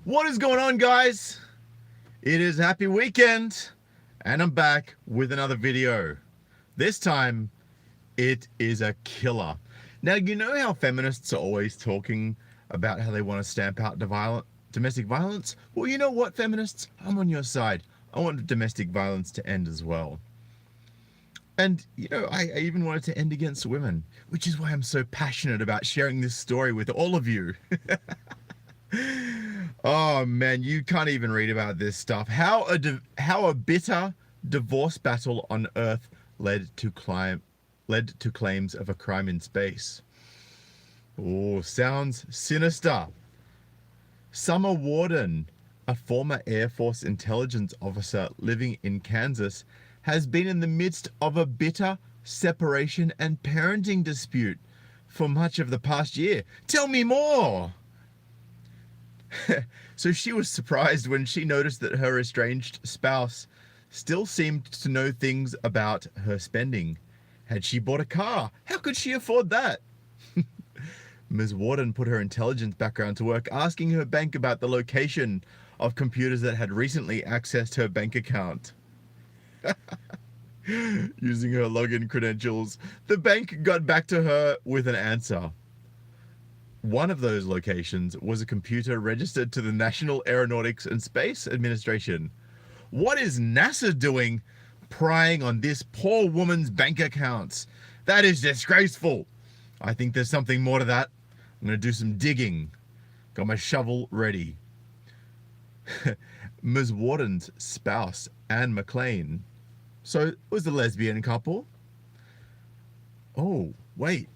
What is going on, guys? It is happy weekend, and I'm back with another video. This time, it is a killer. Now, you know how feminists are always talking about how they want to stamp out domestic violence? Well, you know what, feminists? I'm on your side. I want domestic violence to end as well. And, you know, I even want it to end against women, which is why I'm so passionate about sharing this story with all of you. Oh man, you can't even read about this stuff. How a bitter divorce battle on Earth led to claims of a crime in space. Oh, sounds sinister. Summer Warden, a former Air Force intelligence officer living in Kansas, has been in the midst of a bitter separation and parenting dispute for much of the past year. Tell me more. So she was surprised when she noticed that her estranged spouse still seemed to know things about her spending. Had she bought a car? How could she afford that? Ms. Warden put her intelligence background to work, asking her bank about the location of computers that had recently accessed her bank account. Using her login credentials, the bank got back to her with an answer. One of those locations was a computer registered to the National Aeronautics and Space Administration. What is NASA doing prying on this poor woman's bank accounts? That is disgraceful. I think there's something more to that. I'm going to do some digging. Got my shovel ready. Ms. Warden's spouse, Anne McLean. So it was a lesbian couple. Oh, wait.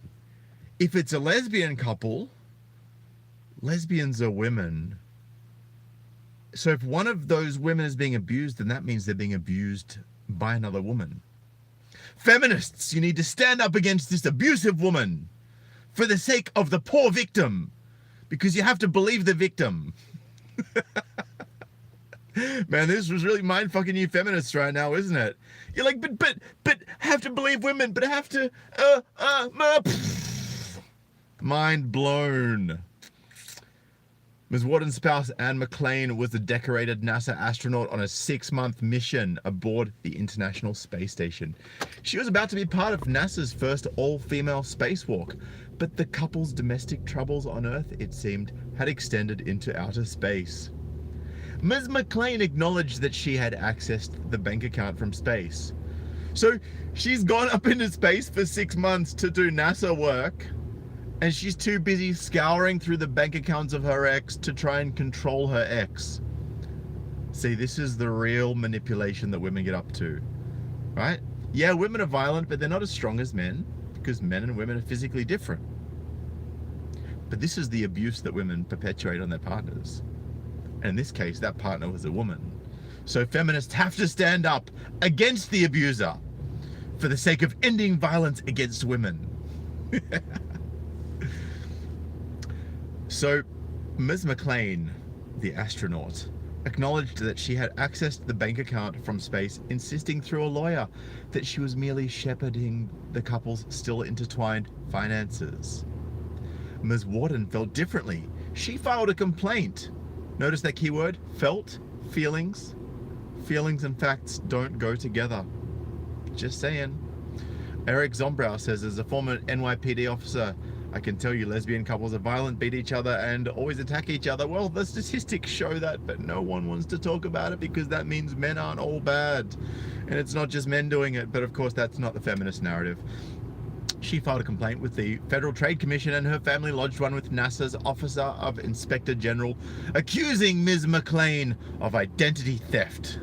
If it's a lesbian couple, lesbians are women. So if one of those women is being abused, then that means they're being abused by another woman. Feminists, you need to stand up against this abusive woman for the sake of the poor victim, because you have to believe the victim. Man, this was really mind-fucking you feminists right now, isn't it? You're like, but have to believe women, but have to, mind blown. Ms. Warden's spouse, Anne McLean, was a decorated NASA astronaut on a 6-month mission aboard the International Space Station. She was about to be part of NASA's first all-female spacewalk, but the couple's domestic troubles on Earth, it seemed, had extended into outer space. Ms. McLean acknowledged that she had accessed the bank account from space. So she's gone up into space for 6 months to do NASA work, and she's too busy scouring through the bank accounts of her ex to try and control her ex. See, this is the real manipulation that women get up to, right? Yeah, women are violent, but they're not as strong as men, because men and women are physically different. But this is the abuse that women perpetuate on their partners. And in this case, that partner was a woman. So feminists have to stand up against the abuser for the sake of ending violence against women. So, Ms. McLean, the astronaut, acknowledged that she had accessed the bank account from space, insisting through a lawyer that she was merely shepherding the couple's still intertwined finances. Ms. Warden felt differently. She filed a complaint. Notice that keyword, felt, feelings. Feelings and facts don't go together. Just saying. Eric Zombrow says, as a former NYPD officer, I can tell you lesbian couples are violent, beat each other, and always attack each other. Well, the statistics show that, but no one wants to talk about it because that means men aren't all bad. And it's not just men doing it, but of course that's not the feminist narrative. She filed a complaint with the Federal Trade Commission, and her family lodged one with NASA's Office of Inspector General, accusing Ms. McLean of identity theft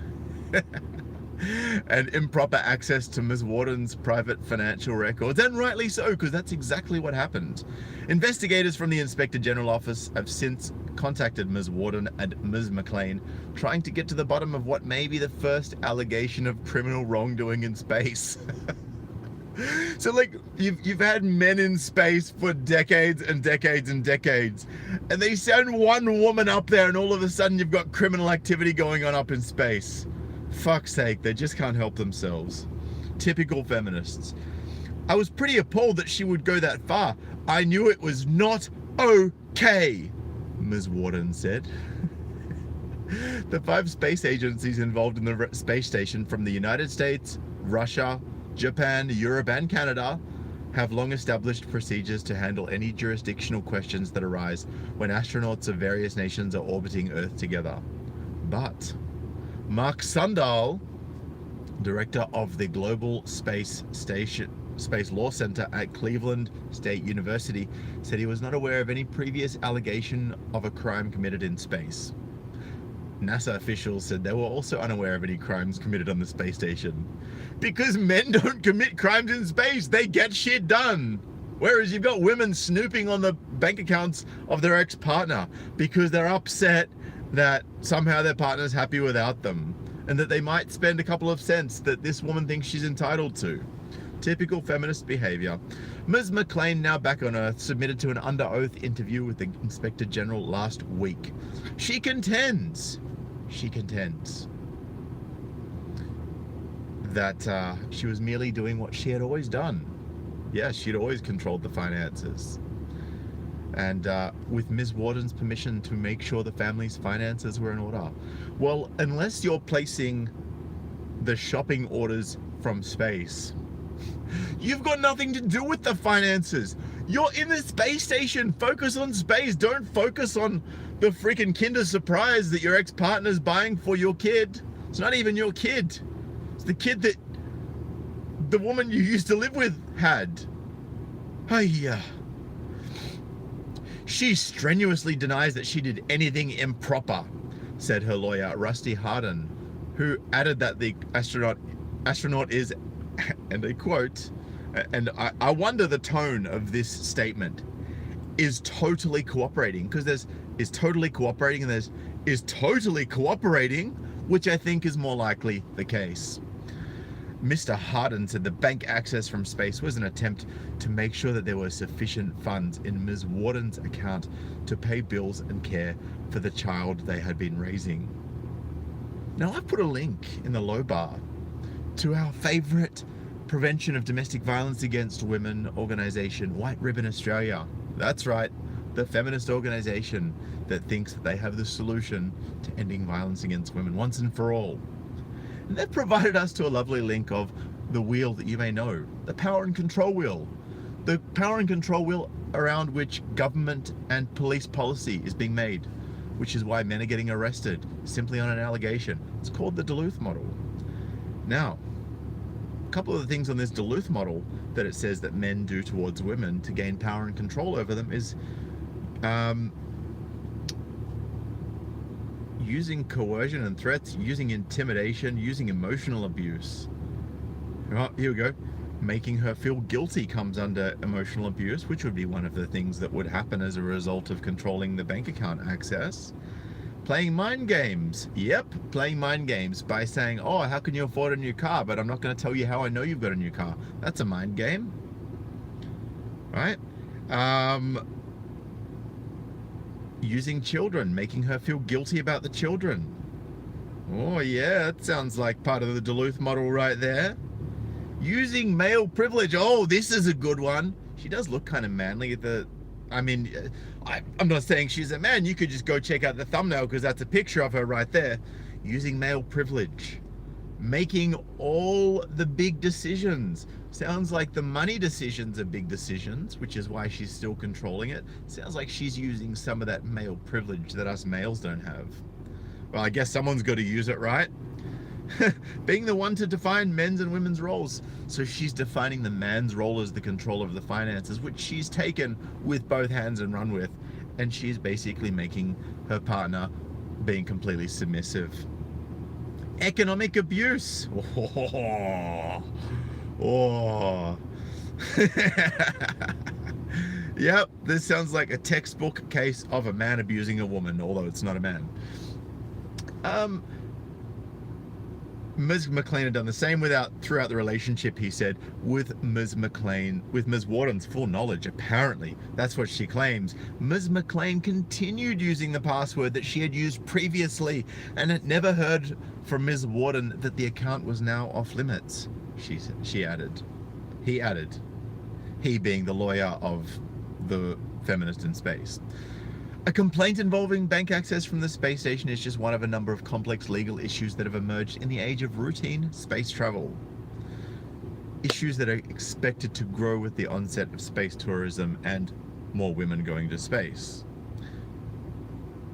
and improper access to Ms. Warden's private financial records, and rightly so, because that's exactly what happened. Investigators from the Inspector General Office have since contacted Ms. Warden and Ms. McLean, trying to get to the bottom of what may be the first allegation of criminal wrongdoing in space. So like, you've had men in space for decades and decades and decades, and they send one woman up there and all of a sudden you've got criminal activity going on up in space. Fuck's sake, they just can't help themselves. Typical feminists. I was pretty appalled that she would go that far. I knew it was not okay, Ms. Warden said. The 5 space agencies involved in the space station from the United States, Russia, Japan, Europe, and Canada have long established procedures to handle any jurisdictional questions that arise when astronauts of various nations are orbiting Earth together. But Mark Sundahl, director of the Global Space Law Center at Cleveland State University, said he was not aware of any previous allegation of a crime committed in space. NASA officials said they were also unaware of any crimes committed on the space station. Because men don't commit crimes in space, they get shit done. Whereas you've got women snooping on the bank accounts of their ex-partner because they're upset that somehow their partner's happy without them, and that they might spend a couple of cents that this woman thinks she's entitled to. Typical feminist behavior. Ms. McLean, now back on Earth, submitted to an under oath interview with the Inspector General last week. She contends that she was merely doing what she had always done. Yeah, she'd always controlled the finances. And with Ms. Warden's permission to make sure the family's finances were in order. Well, unless you're placing the shopping orders from space, you've got nothing to do with the finances. You're in the space station. Focus on space. Don't focus on the freaking Kinder Surprise that your ex-partner's buying for your kid. It's not even your kid. It's the kid that the woman you used to live with had. Hiya. She strenuously denies that she did anything improper, said her lawyer, Rusty Harden, who added that the astronaut is, and I quote, and I wonder the tone of this statement, is totally cooperating, because there's is totally cooperating and there's is totally cooperating, which I think is more likely the case. Mr. Harden said the bank access from space was an attempt to make sure that there were sufficient funds in Ms. Warden's account to pay bills and care for the child they had been raising. Now I've put a link in the low bar to our favorite prevention of domestic violence against women organization, White Ribbon Australia. That's right, the feminist organization that thinks that they have the solution to ending violence against women once and for all. And they've provided us to a lovely link of the wheel that you may know, the power and control wheel. The power and control wheel around which government and police policy is being made, which is why men are getting arrested simply on an allegation. It's called the Duluth model. Now, a couple of the things on this Duluth model that it says that men do towards women to gain power and control over them is using coercion and threats, using intimidation, using emotional abuse. Oh, here we go. Making her feel guilty comes under emotional abuse, which would be one of the things that would happen as a result of controlling the bank account access. Playing mind games. Yep, playing mind games by saying, oh, how can you afford a new car? But I'm not going to tell you how I know you've got a new car. That's a mind game. Right? Using children, making her feel guilty about the children. Oh yeah, that sounds like part of the Duluth model right there. Using male privilege. Oh, this is a good one. She does look kind of manly. I'm not saying she's a man. You could just go check out the thumbnail because that's a picture of her right there. Using male privilege. Making all the big decisions. Sounds like the money decisions are big decisions, which is why she's still controlling it. Sounds like she's using some of that male privilege that us males don't have. Well, I guess someone's got to use it, right? Being the one to define men's and women's roles. So she's defining the man's role as the controller of the finances, which she's taken with both hands and run with. And she's basically making her partner being completely submissive. Economic abuse. Oh. Yep, this sounds like a textbook case of a man abusing a woman, although it's not a man. Ms. McLean had done the same throughout the relationship, he said, with Ms. Warden's full knowledge, apparently. That's what she claims. Ms. McLean continued using the password that she had used previously and had never heard from Ms. Warden that the account was now off limits. She added. He added. He being the lawyer of the feminist in space. A complaint involving bank access from the space station is just one of a number of complex legal issues that have emerged in the age of routine space travel. Issues that are expected to grow with the onset of space tourism and more women going to space.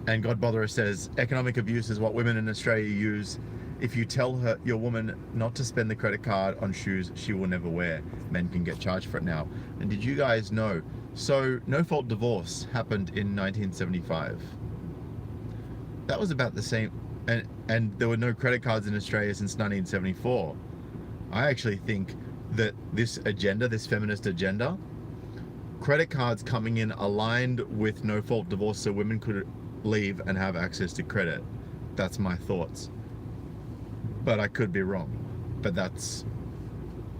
And Godbotherer says, economic abuse is what women in Australia use. If you tell your woman not to spend the credit card on shoes she will never wear, men can get charged for it now. And did you guys know? So, no-fault divorce happened in 1975. That was about the same, and there were no credit cards in Australia since 1974. I actually think that this agenda, this feminist agenda, credit cards coming in aligned with no-fault divorce so women could leave and have access to credit. That's my thoughts. But I could be wrong. But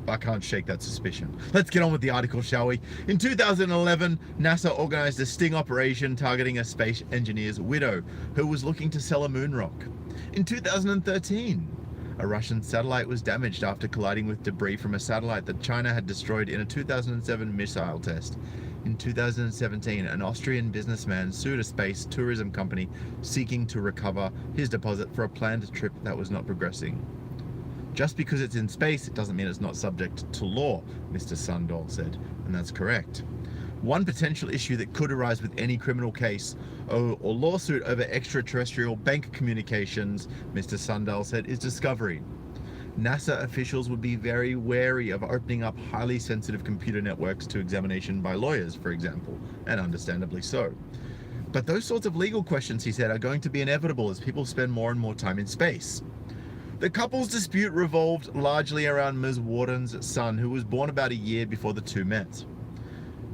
I can't shake that suspicion. Let's get on with the article, shall we? In 2011, NASA organized a sting operation targeting a space engineer's widow who was looking to sell a moon rock. In 2013, a Russian satellite was damaged after colliding with debris from a satellite that China had destroyed in a 2007 missile test. In 2017, an Austrian businessman sued a space tourism company seeking to recover his deposit for a planned trip that was not progressing. Just because it's in space, it doesn't mean it's not subject to law, Mr. Sundahl said, and that's correct. One potential issue that could arise with any criminal case or lawsuit over extraterrestrial bank communications, Mr. Sundahl said, is discovery. NASA officials would be very wary of opening up highly sensitive computer networks to examination by lawyers, for example, and understandably so. But those sorts of legal questions, he said, are going to be inevitable as people spend more and more time in space. The couple's dispute revolved largely around Ms. Warden's son, who was born about a year before the two met.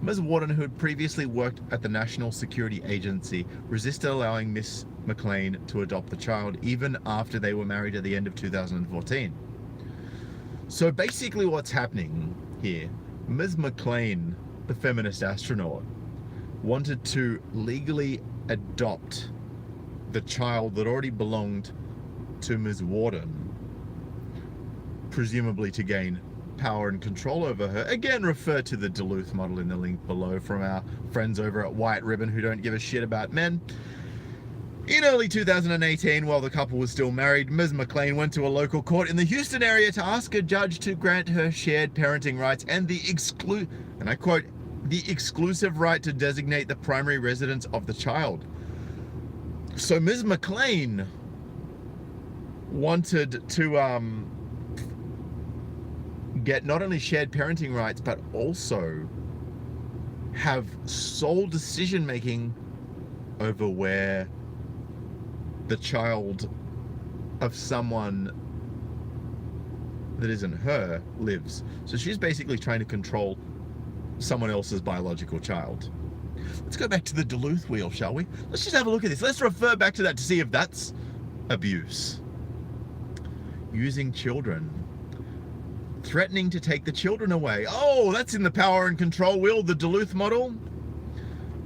Ms. Warden, who had previously worked at the National Security Agency, resisted allowing Ms. McLean to adopt the child, even after they were married at the end of 2014. So basically what's happening here, Ms. McLean, the feminist astronaut, wanted to legally adopt the child that already belonged to Ms. Warden, presumably to gain power and control over her. Again, refer to the Duluth model in the link below from our friends over at White Ribbon who don't give a shit about men. In early 2018, while the couple was still married, Ms. McLean went to a local court in the Houston area to ask a judge to grant her shared parenting rights and the and I quote, the exclusive right to designate the primary residence of the child. So Ms. McLean wanted to get not only shared parenting rights, but also have sole decision making over where the child of someone that isn't her lives. So she's basically trying to control someone else's biological child. Let's go back to the Duluth wheel, shall we? Let's just have a look at this. Let's refer back to that to see if that's abuse. Using children. Threatening to take the children away. Oh, that's in the power and control wheel, the Duluth model.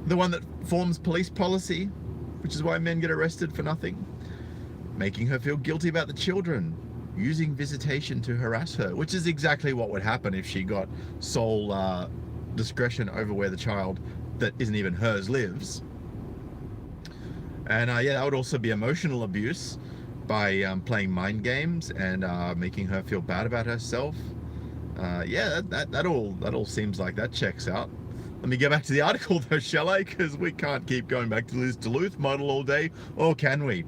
The one that forms police policy, which is why men get arrested for nothing. Making her feel guilty about the children. Using visitation to harass her, which is exactly what would happen if she got sole discretion over where the child that isn't even hers lives. And yeah, that would also be emotional abuse by playing mind games and making her feel bad about herself. Yeah, that all seems like that checks out. Let me get back to the article though, shall I? Because we can't keep going back to this Duluth model all day, or can we?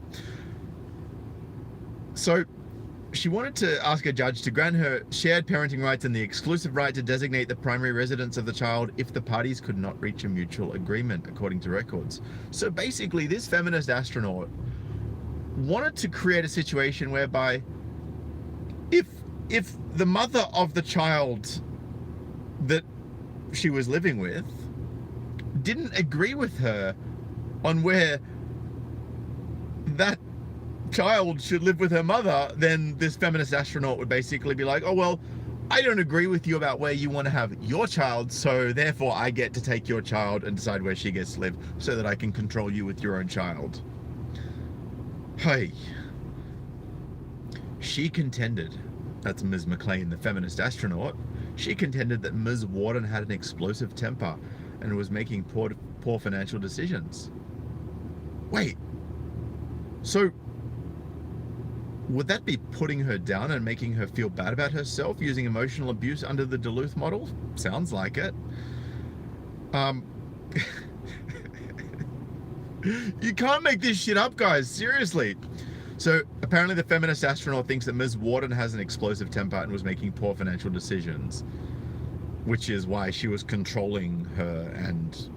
So she wanted to ask a judge to grant her shared parenting rights and the exclusive right to designate the primary residence of the child if the parties could not reach a mutual agreement, according to records. So basically, this feminist astronaut wanted to create a situation whereby if the mother of the child that she was living with didn't agree with her on where that child should live with her mother, then this feminist astronaut would basically be like, oh, well, I don't agree with you about where you want to have your child, so therefore I get to take your child and decide where she gets to live so that I can control you with your own child. Hey. She contended, that's Ms. McLean, the feminist astronaut, she contended that Ms. Warden had an explosive temper and was making poor financial decisions. Wait, so would that be putting her down and making her feel bad about herself, using emotional abuse under the Duluth model? Sounds like it. You can't make this shit up, guys. Seriously. So apparently the feminist astronaut thinks that Ms. Warden has an explosive temper and was making poor financial decisions, which is why she was controlling her and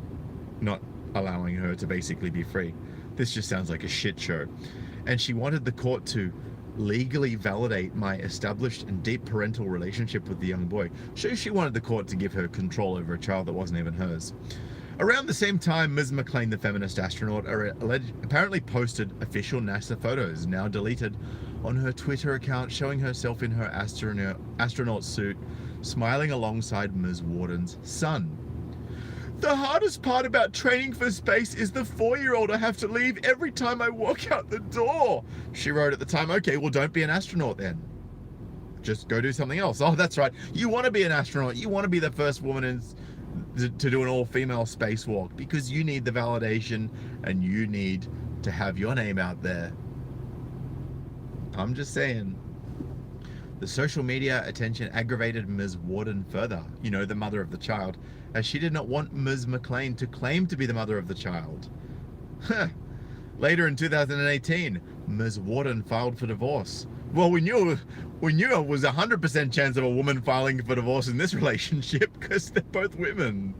not allowing her to basically be free. This just sounds like a shit show. And she wanted the court to legally validate my established and deep parental relationship with the young boy. So she wanted the court to give her control over a child that wasn't even hers. Around the same time, Ms. McLean, the feminist astronaut, apparently posted official NASA photos, now deleted, on her Twitter account, showing herself in her astronaut suit, smiling alongside Ms. Warden's son. The hardest part about training for space is the 4-year-old I have to leave every time I walk out the door, she wrote at the time. Okay, well, don't be an astronaut then. Just go do something else. Oh, that's right. You want to be an astronaut. You want to be the first woman to do an all-female spacewalk because you need the validation and you need to have your name out there. I'm just saying. The social media attention aggravated Ms. Warden further, you know, the mother of the child, as she did not want Ms. McLean to claim to be the mother of the child. Later in 2018, Ms. Warden filed for divorce. Well, we knew it was 100% chance of a woman filing for divorce in this relationship because they're both women.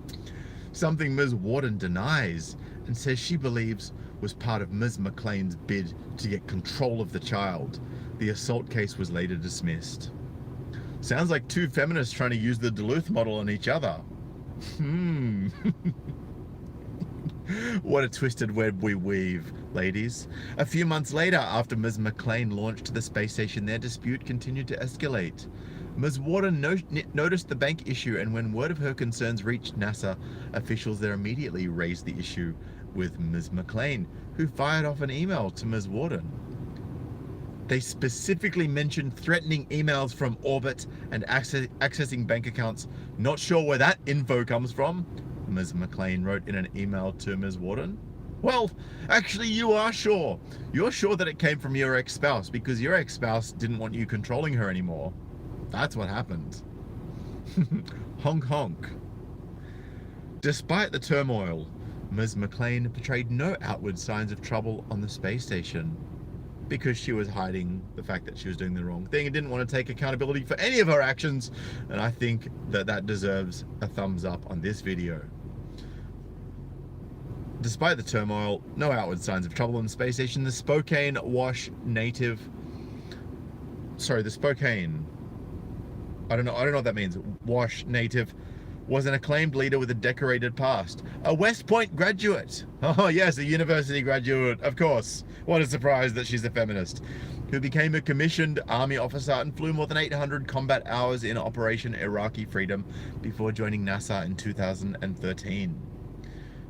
Something Ms. Warden denies and says she believes was part of Ms. McLean's bid to get control of the child. The assault case was later dismissed. Sounds like two feminists trying to use the Duluth model on each other. What a twisted web we weave, ladies. A few months later, after Ms. McLean launched to the space station, their dispute continued to escalate. Ms. Warden noticed the bank issue, and when word of her concerns reached NASA officials, they immediately raised the issue with Ms. McLean, who fired off an email to Ms. Warden. They specifically mentioned threatening emails from orbit and accessing bank accounts. Not sure where that info comes from, Ms. McLean wrote in an email to Ms. Warden. Well, actually you are sure. You're sure that it came from your ex-spouse because your ex-spouse didn't want you controlling her anymore. That's what happened. Honk honk. Despite the turmoil, Ms. McLean portrayed no outward signs of trouble on the space station, because she was hiding the fact that she was doing the wrong thing and didn't want to take accountability for any of her actions. And I think that deserves a thumbs up on this video. Despite the turmoil, no outward signs of trouble on the space station. The Spokane, I don't know what that means. Wash native was an acclaimed leader with a decorated past. A West Point graduate. Oh yes, a university graduate, of course. What a surprise that she's a feminist. Who became a commissioned army officer and flew more than 800 combat hours in Operation Iraqi Freedom before joining NASA in 2013.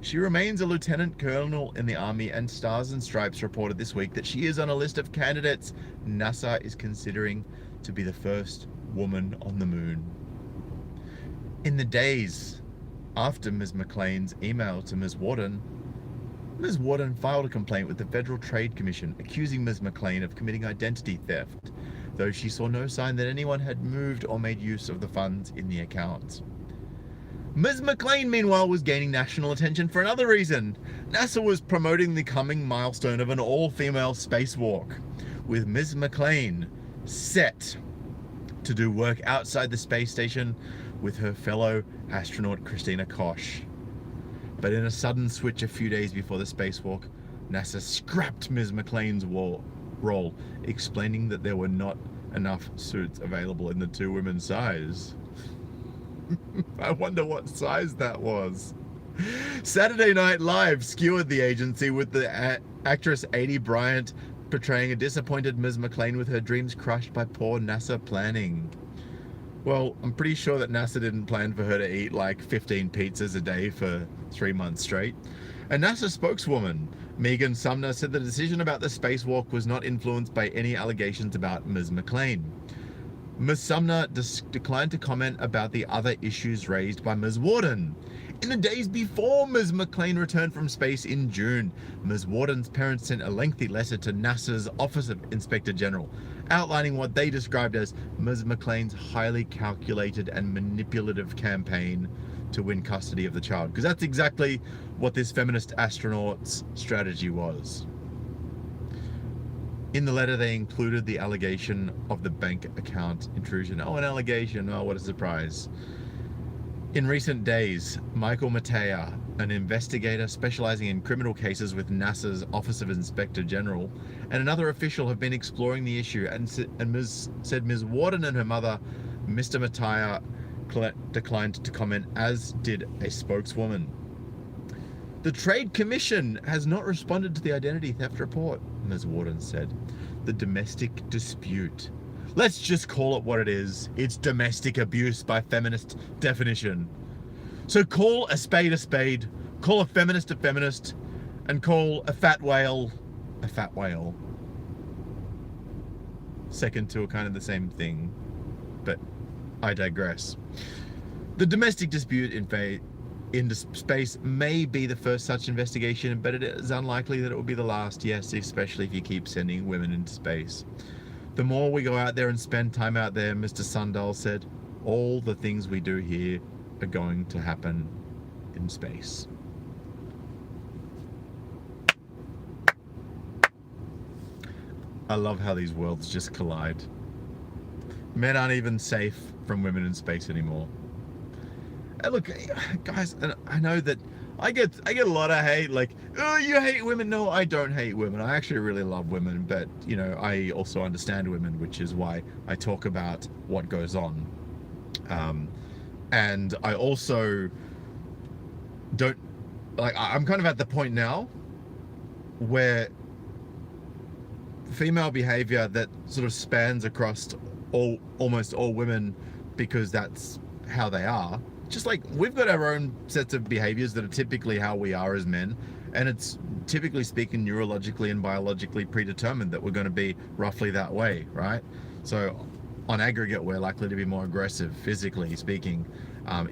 She remains a lieutenant colonel in the Army, and Stars and Stripes reported this week that she is on a list of candidates NASA is considering to be the first woman on the moon. In the days after Ms. McLean's email to Ms. Warden filed a complaint with the Federal Trade Commission accusing Ms. McLean of committing identity theft, though she saw no sign that anyone had moved or made use of the funds in the accounts. Ms. McLean, meanwhile, was gaining national attention for another reason. NASA was promoting the coming milestone of an all-female spacewalk, with Ms. McLean set to do work outside the space station with her fellow astronaut Christina Koch. But in a sudden switch a few days before the spacewalk, NASA scrapped Ms. McLean's role, explaining that there were not enough suits available in the two women's size. I wonder what size that was. Saturday Night Live skewered the agency with the actress Adie Bryant portraying a disappointed Ms. McLean with her dreams crushed by poor NASA planning. Well, I'm pretty sure that NASA didn't plan for her to eat like 15 pizzas a day for 3 months straight. A NASA spokeswoman, Megan Sumner, said the decision about the spacewalk was not influenced by any allegations about Ms. McLean. Ms. Sumner declined to comment about the other issues raised by Ms. Warden. In the days before Ms. McLean returned from space in June, Ms. Warden's parents sent a lengthy letter to NASA's Office of Inspector General, outlining what they described as Ms. McLean's highly calculated and manipulative campaign to win custody of the child. Because that's exactly what this feminist astronaut's strategy was. In the letter, they included the allegation of the bank account intrusion. Oh, an allegation. Oh, what a surprise. In recent days, Michael Matea, an investigator specializing in criminal cases with NASA's Office of Inspector General, and another official have been exploring the issue, and said Ms. Warden and her mother, Mr. Matea, declined to comment, as did a spokeswoman. The Trade Commission has not responded to the identity theft report, Ms. Warden said. The domestic dispute. Let's just call it what it is. It's domestic abuse by feminist definition. So call a spade, call a feminist, and call a fat whale a fat whale. Second to a kind of the same thing, but I digress. The domestic dispute in space may be the first such investigation, but it is unlikely that it will be the last, yes, especially if you keep sending women into space. The more we go out there and spend time out there, Mr. Sundahl said, all the things we do here are going to happen in space. I love how these worlds just collide. Men aren't even safe from women in space anymore. And look, guys, I know that I get a lot of hate, like, oh, you hate women. No, I don't hate women. I actually really love women, but, you know, I also understand women, which is why I talk about what goes on. And I also don't, like, I'm kind of at the point now where female behavior that sort of spans across almost all women, because that's how they are. Just like we've got our own sets of behaviors that are typically how we are as men, and it's typically speaking neurologically and biologically predetermined that we're going to be roughly that way, right? So on aggregate, we're likely to be more aggressive, physically speaking,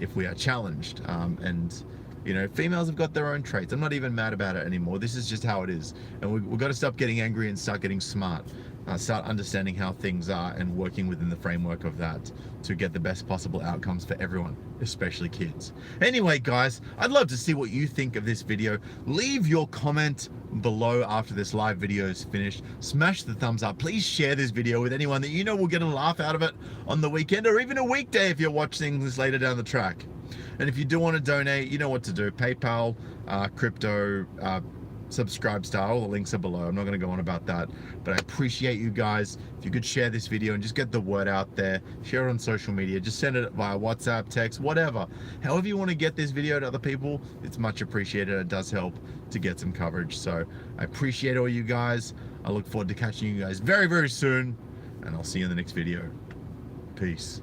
if we are challenged. And you know, females have got their own traits. I'm not even mad about it anymore. This is just how it is, and we've got to stop getting angry and start getting smart. Start understanding how things are and working within the framework of that to get the best possible outcomes for everyone, especially kids. Anyway, guys, I'd love to see what you think of this video. Leave your comment below after this live video is finished. Smash the thumbs up. Please share this video with anyone that you know will get a laugh out of it on the weekend, or even a weekday if you're watching this later down the track. And if you do want to donate, you know what to do. PayPal, crypto, subscribe star, all the links are below. I'm not going to go on about that, but I appreciate you guys. If you could share this video and just get the word out there, share it on social media, just send it via WhatsApp, text, whatever. However you want to get this video to other people, it's much appreciated. It does help to get some coverage. So I appreciate all you guys. I look forward to catching you guys very, very soon, and I'll see you in the next video. Peace.